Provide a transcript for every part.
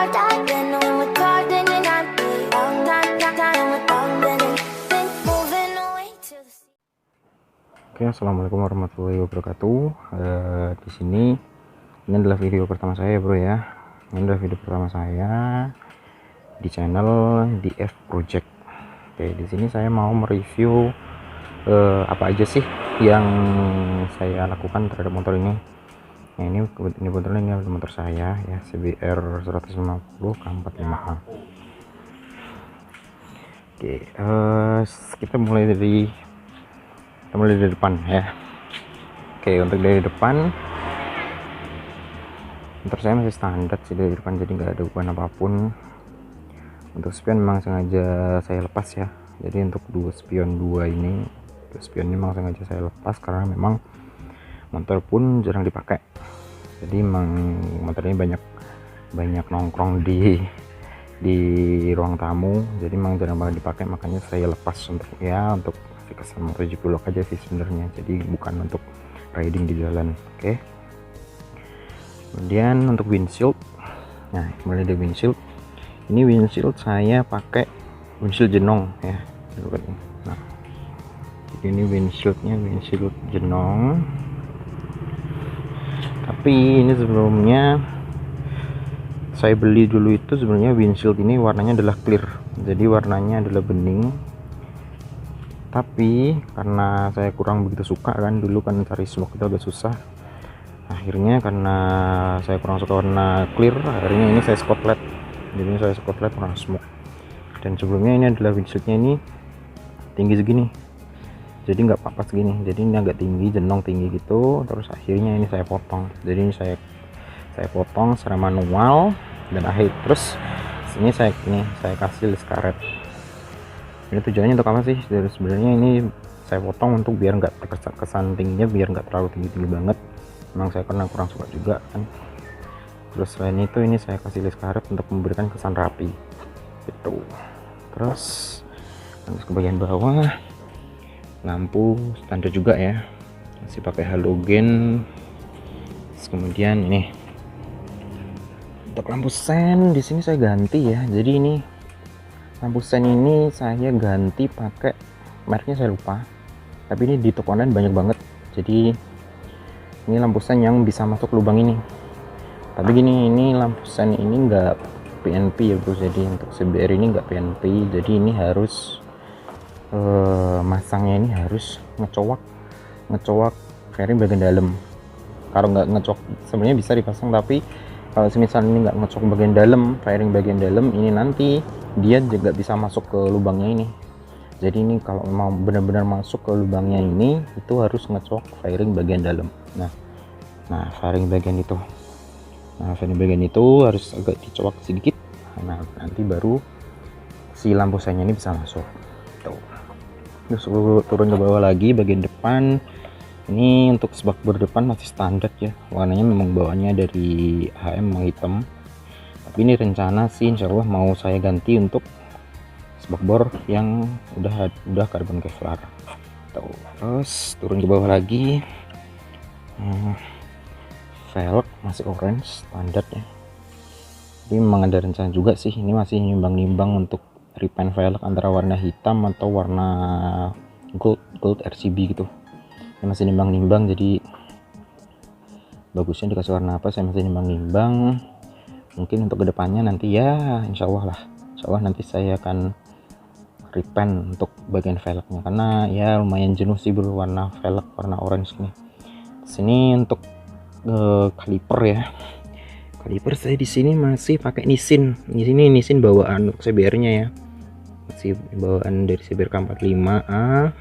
Oke, assalamualaikum warahmatullahi wabarakatuh. Di sini ini adalah video pertama saya, bro ya. Ini adalah video pertama saya di channel DF Project. Oke, di sini saya mau mereview apa aja sih yang saya lakukan terhadap motor ini. Nah, ini kebetulan ini motor saya ya, CBR 150 K45A. Oke, kita mulai dari depan ya. Oke, untuk dari depan motor saya masih standar sih dari depan, jadi nggak ada ubah apapun. Untuk spion memang sengaja saya lepas ya, jadi untuk spion ini memang sengaja saya lepas karena memang motor pun jarang dipakai, jadi memang motor ini banyak nongkrong di ruang tamu, jadi memang jarang banget dipakai, makanya saya lepas untuk kesan MotoGP vlog aja sih sebenarnya, jadi bukan untuk riding di jalan. Oke. Kemudian untuk windshield, nah mulai dari windshield, ini windshield saya pakai windshield jenong ya. Nah, jadi ini windshield jenong, tapi ini sebelumnya saya beli dulu itu sebenarnya windshield ini warnanya adalah clear, jadi warnanya adalah bening. Tapi karena saya kurang begitu suka kan, dulu kan cari smoke itu agak susah, akhirnya karena saya kurang suka warna clear, akhirnya ini saya spotlight, jadi ini saya spotlight warna smoke. Dan sebelumnya ini adalah windshieldnya ini tinggi segini, jadi nggak papat segini, jadi ini agak tinggi, jenong tinggi gitu. Terus akhirnya ini saya potong, jadi ini saya potong secara manual, dan terus sini saya kasih list karet. Ini tujuannya untuk apa sih? Jadi sebenarnya ini saya potong untuk biar nggak kesan tingginya, biar nggak terlalu tinggi banget. Memang saya karena kurang suka juga kan. Terus selain itu ini saya kasih list karet untuk memberikan kesan rapi gitu. Terus ke bagian bawah, lampu standar juga ya, masih pakai halogen. Terus kemudian ini untuk lampu sen di sini saya ganti ya, jadi ini lampu sen ini saya ganti pakai mereknya saya lupa, tapi ini di toko online banyak banget. Jadi ini lampu sen yang bisa masuk lubang ini, tapi gini, ini lampu sen ini enggak PNP ya bro, jadi untuk CBR ini enggak PNP, jadi ini harus masangnya ini harus ngecowak fairing bagian dalam. Kalau nggak ngecowak sebenarnya bisa dipasang, tapi kalau misalnya ini nggak ngecowak bagian dalam, fairing bagian dalam ini, nanti dia juga bisa masuk ke lubangnya ini. Jadi ini kalau mau benar-benar masuk ke lubangnya ini, itu harus ngecowak fairing bagian dalam. Nah fairing bagian itu harus agak dicowak sedikit. Nah nanti baru si lampu sennya ini bisa masuk tuh. Terus turun ke bawah lagi, bagian depan ini untuk spakbor depan masih standar ya, warnanya memang bawaannya dari HM memang hitam, tapi ini rencana sih insyaallah mau saya ganti untuk spakbor yang udah karbon kevlar tuh. Terus turun ke bawah lagi, velg masih orange standar ya, jadi memang ada rencana juga sih, ini masih nimbang-nimbang untuk repaint velg antara warna hitam atau warna gold RCB gitu. Ini masih nimbang-nimbang, jadi bagusnya dikasih warna apa saya masih nimbang-nimbang. Mungkin untuk kedepannya nanti ya insyaallah nanti saya akan repaint untuk bagian velgnya, karena ya lumayan jenuh sih bro warna velg warna orange nih. Sini untuk kaliper ya, kaliper saya di sini masih pakai Nissin. Di sini Nissin bawaan CBR-nya ya, masih bawaan dari CBR K45A,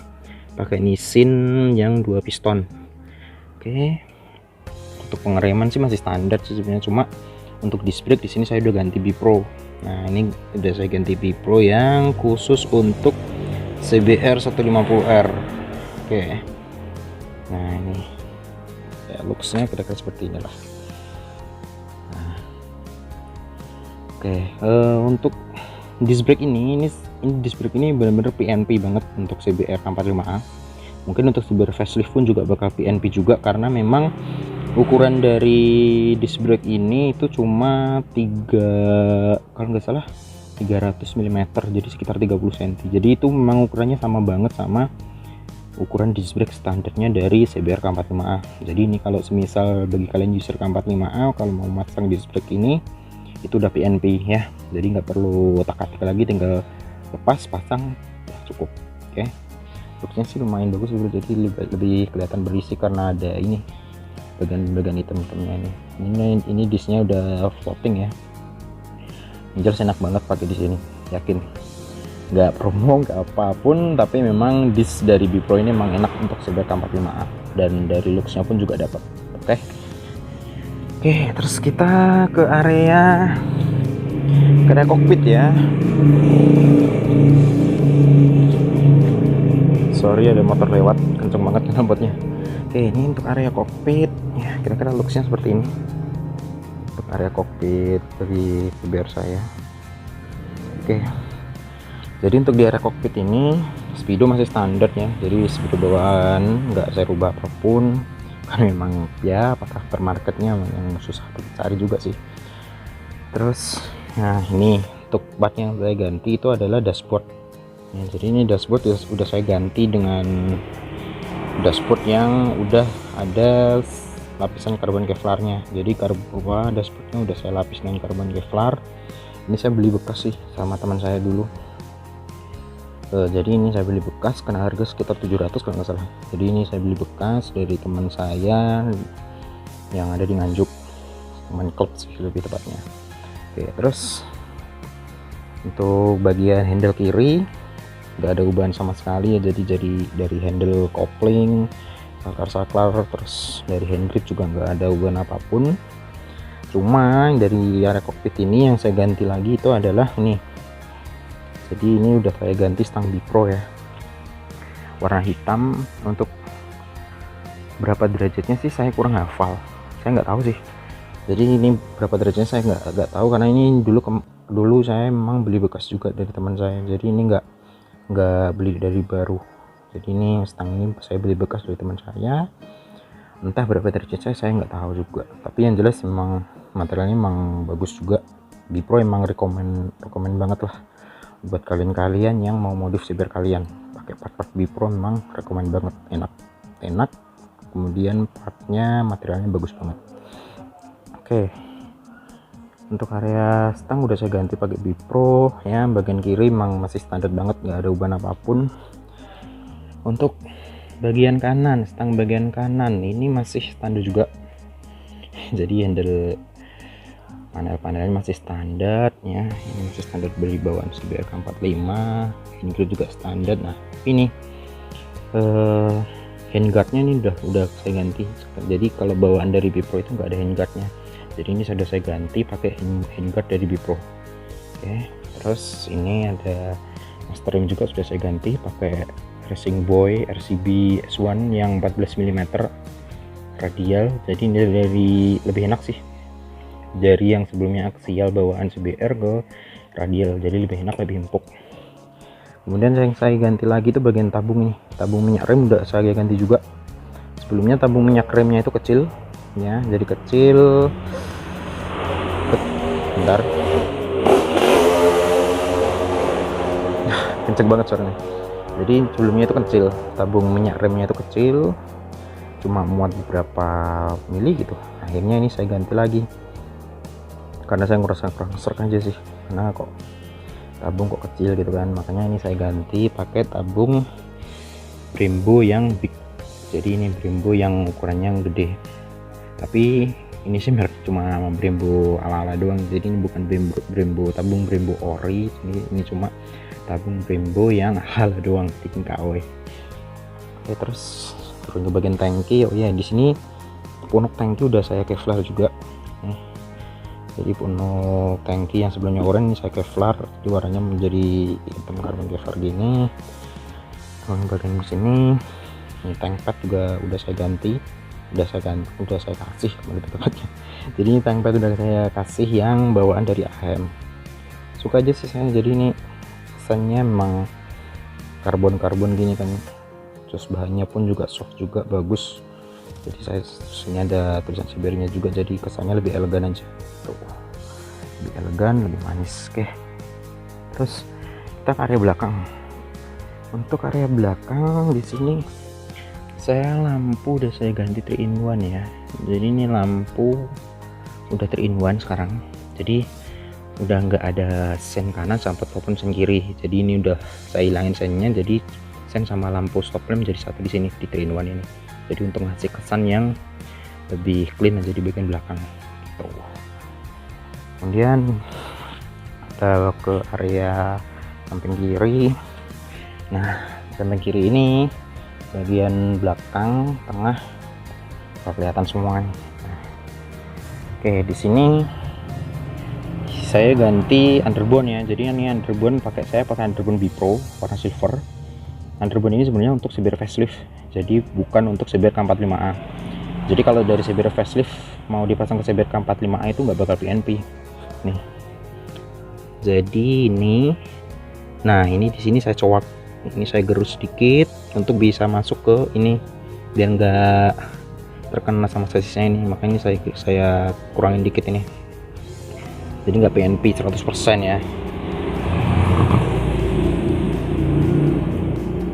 pakai Nissin yang 2 piston. Oke. Untuk pengereman sih masih standar sih sebenarnya, cuma untuk disc brake di sini saya udah ganti B-Pro. Nah, ini udah saya ganti B-Pro yang khusus untuk CBR 150R. Oke. Nah, ini ya looksnya kira-kira seperti inilah. Nah. Oke, untuk disc brake ini disc brake ini benar-benar PNP banget untuk CBR K45A. Mungkin untuk CBR facelift pun juga bakal PNP juga, karena memang ukuran dari disc brake ini itu cuma 3, kalau nggak salah 300 mm, jadi sekitar 30 cm. Jadi itu memang ukurannya sama banget sama ukuran disc brake standarnya dari CBR K45A. Jadi ini kalau semisal bagi kalian user K45A kalau mau masang disc brake ini itu udah PNP ya, jadi nggak perlu otak-atik lagi, tinggal lepas pasang ya cukup. Oke, looknya sih lumayan bagus, jadi lebih kelihatan berisik karena ada ini bagian hitam-hitamnya ini disnya udah floating ya. Jelas enak banget pakai di sini, yakin nggak promo nggak apapun, tapi memang dis dari Bipro ini memang enak untuk CBR K45A dan dari looksnya pun juga dapat. Oke, terus kita ke area kokpit ya. Sorry ada motor lewat kenceng banget knalpotnya. Oke, ini untuk area kokpit ya, kira-kira looksnya seperti ini untuk area kokpit dari CBR saya. Oke, jadi untuk di area kokpit ini speedo masih standar ya, jadi speedo bawaan nggak saya rubah apapun karena memang ya karakter marketnya yang susah dicari juga sih. Terus nah ini untuk bat yang saya ganti itu adalah dashboard ya, jadi ini dashboard udah saya ganti dengan dashboard yang udah ada lapisan karbon kevlarnya. Jadi dashboardnya udah saya lapis dengan karbon kevlar. Ini saya beli bekas sih sama teman saya dulu. Jadi ini saya beli bekas karena harga sekitar 700 kalau nggak salah. Jadi ini saya beli bekas dari teman saya yang ada di Nganjuk, teman klub sih lebih tepatnya. Oke, terus untuk bagian handle kiri nggak ada ubahan sama sekali ya, jadi dari handle kopling, saklar, terus dari handgrip juga nggak ada ubahan apapun. Cuma dari area kokpit ini yang saya ganti lagi itu adalah ini. Jadi ini udah saya ganti stang Bipro ya, warna hitam. Untuk berapa derajatnya sih saya kurang hafal, saya nggak tahu sih. Jadi ini berapa derajatnya saya nggak tahu karena ini dulu saya memang beli bekas juga dari teman saya. Jadi ini nggak beli dari baru. Jadi ini stang ini saya beli bekas dari teman saya. Entah berapa derajat saya nggak tahu juga. Tapi yang jelas memang materialnya memang bagus juga. Bipro emang rekomend banget lah buat kalian yang mau modif CBR kalian pakai part Bipro, memang rekomend banget, enak, kemudian partnya materialnya bagus banget. Oke, untuk area stang udah saya ganti pakai Bipro ya, bagian kiri memang masih standar banget, nggak ada ubahan apapun. Untuk bagian kanan, stang bagian kanan ini masih standar juga, jadi handle panel-panelnya masih standar ya, ini masih standar beli bawaan CBR K45, ini juga standar. Nah ini handguardnya ini udah saya ganti, jadi kalau bawaan dari Bipro itu nggak ada handguardnya, jadi ini sudah saya ganti pakai handguard dari Bipro. Oke, terus ini ada master rim juga sudah saya ganti pakai Racing Boy RCB S1 yang 14 mm radial, jadi ini dari lebih enak sih dari yang sebelumnya aksial bawaan CBR ke radial, jadi lebih enak, lebih empuk. Kemudian yang saya ganti lagi itu bagian tabung nih, tabung minyak rem udah saya ganti juga. Sebelumnya tabung minyak remnya itu kecil ya, jadi kecil. Bentar, kenceng banget suaranya. Jadi sebelumnya itu kecil, tabung minyak remnya itu kecil, cuma muat beberapa mili gitu. Akhirnya ini saya ganti lagi karena saya ngerasa kurang serk aja sih, karena kok tabung kok kecil gitu kan. Makanya ini saya ganti pakai tabung Brembo yang big, jadi ini Brembo yang ukurannya gede, tapi ini sih merek cuma Brembo ala-ala doang, jadi ini bukan Brembo tabung Brembo ori, ini cuma tabung Brembo yang ala doang, bikin KW. Oke, terus turun ke bagian tangki. Oh ya, di sini punuk tangki udah saya kevlar juga. Jadi punuk tangki yang sebelumnya oranye saya kevlar, jadi warnanya menjadi hitam karbon kevlar gini. Turun bagian di sini, ini tank pad juga udah saya ganti, udah saya kasih lebih tepatnya. Jadi ini tank pad udah saya kasih yang bawaan dari AM. Suka aja sih saya, jadi ini kesannya memang karbon gini kan, terus bahannya pun juga soft juga, bagus. Jadi saya sini ada tulisan CBR-nya juga, jadi kesannya lebih elegan aja tuh, lebih elegan, lebih manis. Oke, terus kita ke area belakang. Untuk area belakang di sini saya lampu udah saya ganti 3-in-1 ya. Jadi ini lampu udah 3-in-1 sekarang, jadi udah nggak ada sen kanan sampai ataupun sen kiri. Jadi ini udah saya hilangin sennya, jadi sen sama lampu stop lamp jadi satu di sini di 3-in-1 ini. Jadi untuk ngasih kesan yang lebih clean aja di bagian belakang gitu. Kemudian kita ke area samping kiri. Nah, samping kiri ini bagian belakang, tengah kelihatan semua. Nah, oke, di sini saya ganti underbone ya. Jadi ini underbone saya pakai underbone Bipro warna silver. Underbone ini sebenarnya untuk CBR facelift, jadi bukan untuk CBR K45A. Jadi kalau dari CBR facelift mau dipasang ke CBR K45A itu nggak bakal PNP nih. Jadi ini, nah ini di sini saya cowok, ini saya gerus sedikit untuk bisa masuk ke ini biar nggak terkena sama sasisnya ini. Makanya saya kurangin dikit ini, jadi nggak PNP 100% ya.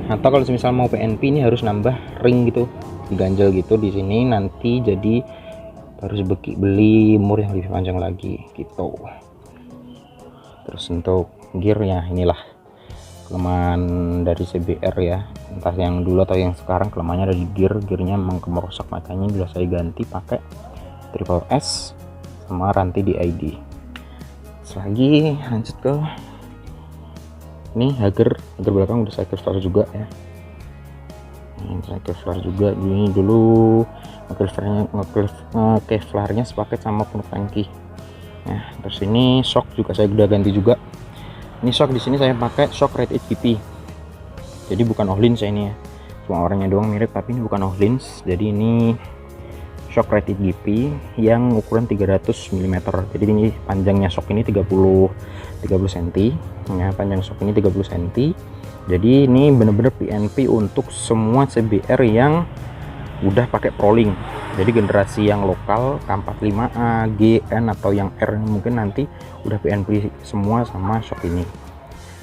Atau kalau misal mau PNP ini harus nambah ring gitu, diganjel gitu di sini, nanti jadi harus beli mur yang lebih panjang lagi gitu. Terus untuk gearnya, inilah kelemahan dari CBR ya, entah yang dulu atau yang sekarang, kelemahannya ada di gearnya memang kemerosak. Makanya bila saya ganti pakai Triple S sama rantai DID. Lagi lanjut ke ini hager belakang udah saya Kevlar juga ya. Ini saya Kevlar juga. Ini dulu Kevlarnya sepaket sama penuh tangki. Nah, terus ini shock juga saya udah ganti juga. Ini shock di sini saya pakai shock Rated GP. Jadi bukan Ohlins ya ini ya. Cuma orangnya doang mirip, tapi ini bukan Ohlins. Jadi ini shock Rated GP yang ukuran 300 mm. Jadi ini panjangnya shock ini 30 cm ya, panjang shock ini 30 cm. Jadi ini bener-bener PNP untuk semua CBR yang udah pakai Prolink. Jadi generasi yang lokal K45A, GN atau yang R mungkin nanti udah PNP semua sama shock ini,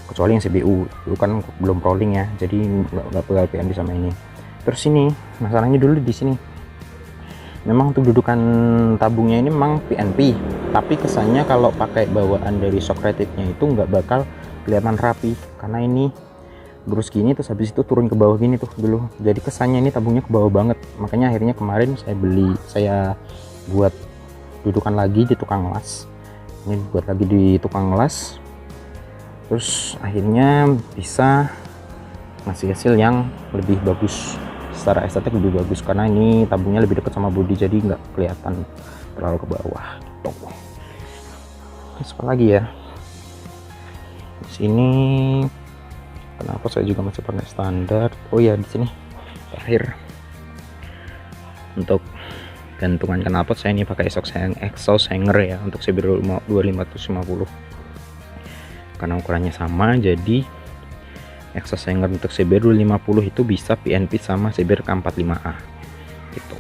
kecuali yang CBU itu kan belum Prolink ya, jadi nggak bakal PNP sama ini. Terus ini masalahnya dulu di sini, memang untuk dudukan tabungnya ini memang PNP, tapi kesannya kalau pakai bawaan dari shock ratednya itu nggak bakal kelihatan rapi, karena ini lurus gini terus habis itu turun ke bawah gini tuh dulu. Jadi kesannya ini tabungnya ke bawah banget. Makanya akhirnya kemarin saya buat dudukan lagi di tukang las. Ini buat lagi di tukang las. Terus akhirnya bisa ngasih hasil yang lebih bagus. Secara estetik lebih bagus karena ini tabungnya lebih dekat sama bodi, jadi nggak kelihatan terlalu ke bawah gitu. Terus apa lagi ya di sini, kenapa saya juga masih pakai standar. Oh ya, di sini terakhir untuk gantungan knalpot saya ini pakai exhaust hanger ya untuk CBR 2550 karena ukurannya sama. Jadi exhaust hanger untuk CBR 250 itu bisa PNP sama CBR K45A gitu.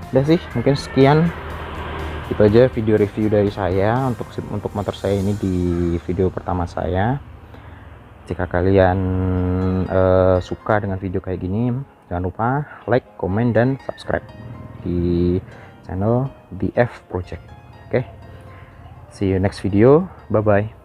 Udah sih, mungkin sekian itu aja video review dari saya untuk motor saya ini di video pertama saya. Jika kalian suka dengan video kayak gini, jangan lupa like, komen, dan subscribe di channel DF Project. Oke, see you next video, bye bye.